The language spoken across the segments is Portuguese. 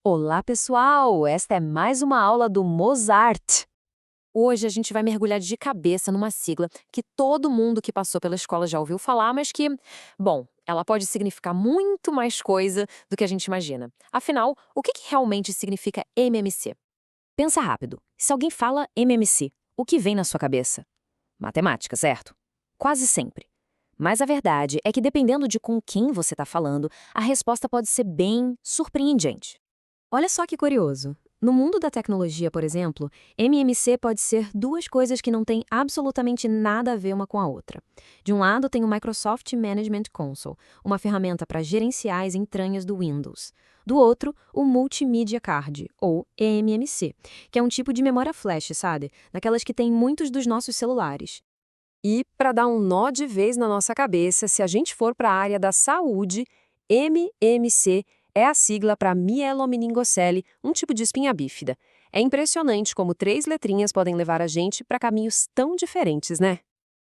Olá, pessoal! Esta é mais uma aula do Mozart. Hoje a gente vai mergulhar de cabeça numa sigla que todo mundo que passou pela escola já ouviu falar, mas que, bom, ela pode significar muito mais coisa do que a gente imagina. Afinal, o que realmente significa MMC? Pensa rápido. Se alguém fala MMC, o que vem na sua cabeça? Matemática, certo? Quase sempre. Mas a verdade é que dependendo de com quem você está falando, a resposta pode ser bem surpreendente. Olha só que curioso. No mundo da tecnologia, por exemplo, MMC pode ser duas coisas que não têm absolutamente nada a ver uma com a outra. De um lado, tem o Microsoft Management Console, uma ferramenta para gerenciar as entranhas do Windows. Do outro, o Multimedia Card, ou eMMC, que é um tipo de memória flash, sabe? Daquelas que tem muitos dos nossos celulares. E, para dar um nó de vez na nossa cabeça, se a gente for para a área da saúde, MMC é a sigla para mielomeningocele, um tipo de espinha bífida. É impressionante como 3 letrinhas podem levar a gente para caminhos tão diferentes, né?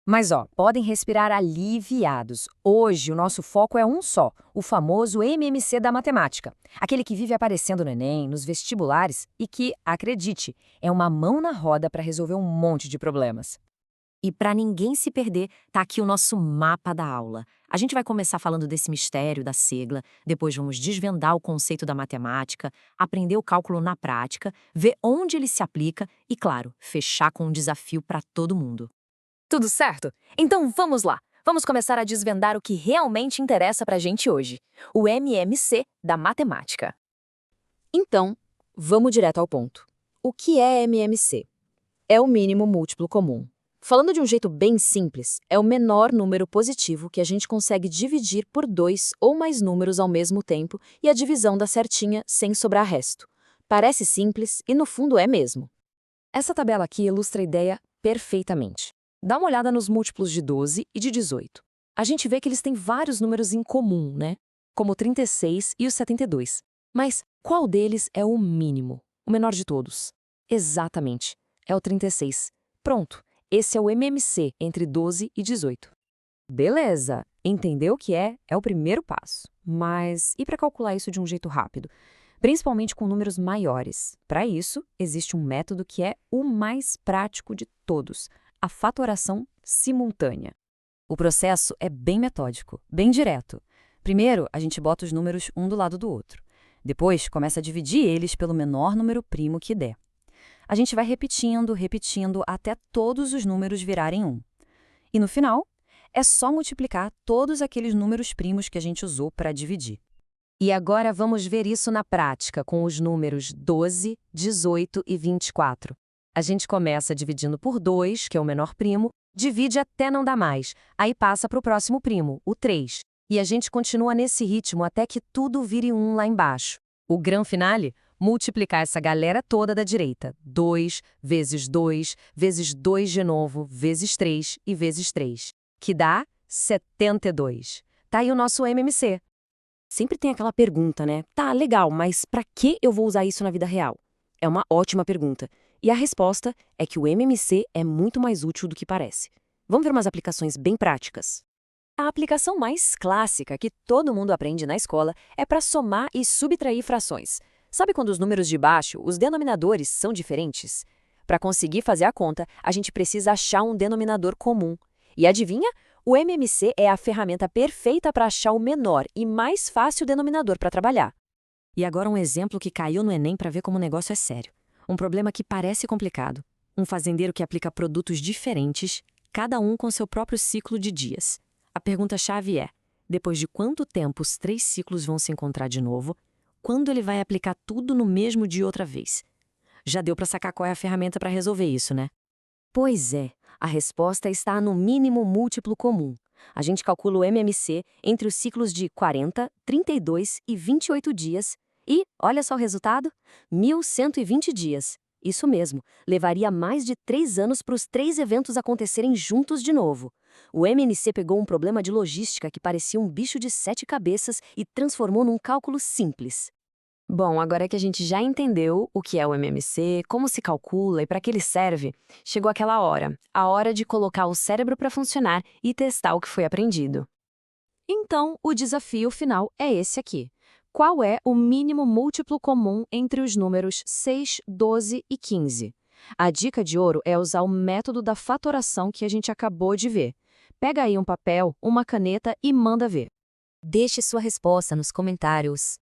Mas podem respirar aliviados. Hoje o nosso foco é um só, o famoso MMC da matemática. Aquele que vive aparecendo no Enem, nos vestibulares e que, acredite, é uma mão na roda para resolver um monte de problemas. E para ninguém se perder, tá aqui o nosso mapa da aula. A gente vai começar falando desse mistério da sigla, depois vamos desvendar o conceito da matemática, aprender o cálculo na prática, ver onde ele se aplica e, claro, fechar com um desafio para todo mundo. Tudo certo? Então vamos lá! Vamos começar a desvendar o que realmente interessa pra gente hoje, o MMC da matemática. Então, vamos direto ao ponto. O que é MMC? É o mínimo múltiplo comum. Falando de um jeito bem simples, é o menor número positivo que a gente consegue dividir por 2 ou mais números ao mesmo tempo e a divisão dá certinha sem sobrar resto. Parece simples e no fundo é mesmo. Essa tabela aqui ilustra a ideia perfeitamente. Dá uma olhada nos múltiplos de 12 e de 18. A gente vê que eles têm vários números em comum, né? Como o 36 e o 72. Mas qual deles é o mínimo? O menor de todos? Exatamente, é o 36. Pronto. Esse é o MMC entre 12 e 18. Beleza, entendeu o que é o primeiro passo. Mas e para calcular isso de um jeito rápido? Principalmente com números maiores. Para isso, existe um método que é o mais prático de todos, a fatoração simultânea. O processo é bem metódico, bem direto. Primeiro, a gente bota os números um do lado do outro. Depois, começa a dividir eles pelo menor número primo que der. A gente vai repetindo até todos os números virarem 1. E no final, é só multiplicar todos aqueles números primos que a gente usou para dividir. E agora vamos ver isso na prática com os números 12, 18 e 24. A gente começa dividindo por 2, que é o menor primo, divide até não dar mais, aí passa para o próximo primo, o 3. E a gente continua nesse ritmo até que tudo vire 1 lá embaixo. O grande finale? Multiplicar essa galera toda da direita. 2 vezes 2 vezes 2 de novo, vezes 3 e vezes 3, que dá 72. Tá aí o nosso MMC. Sempre tem aquela pergunta, né? Tá, legal, mas para que eu vou usar isso na vida real? É uma ótima pergunta. E a resposta é que o MMC é muito mais útil do que parece. Vamos ver umas aplicações bem práticas. A aplicação mais clássica que todo mundo aprende na escola é para somar e subtrair frações. Sabe quando os números de baixo, os denominadores, são diferentes? Para conseguir fazer a conta, a gente precisa achar um denominador comum. E adivinha? O MMC é a ferramenta perfeita para achar o menor e mais fácil denominador para trabalhar. E agora um exemplo que caiu no Enem para ver como o negócio é sério. Um problema que parece complicado. Um fazendeiro que aplica produtos diferentes, cada um com seu próprio ciclo de dias. A pergunta-chave é, depois de quanto tempo os 3 ciclos vão se encontrar de novo, quando ele vai aplicar tudo no mesmo dia outra vez? Já deu para sacar qual é a ferramenta para resolver isso, né? Pois é, a resposta está no mínimo múltiplo comum. A gente calcula o MMC entre os ciclos de 40, 32 e 28 dias e, olha só o resultado, 1.120 dias. Isso mesmo, levaria mais de 3 anos para os 3 eventos acontecerem juntos de novo. O MMC pegou um problema de logística que parecia um bicho de 7 cabeças e transformou num cálculo simples. Bom, agora que a gente já entendeu o que é o MMC, como se calcula e para que ele serve, chegou aquela hora, a hora de colocar o cérebro para funcionar e testar o que foi aprendido. Então, o desafio final é esse aqui. Qual é o mínimo múltiplo comum entre os números 6, 12 e 15? A dica de ouro é usar o método da fatoração que a gente acabou de ver. Pega aí um papel, uma caneta e manda ver. Deixe sua resposta nos comentários.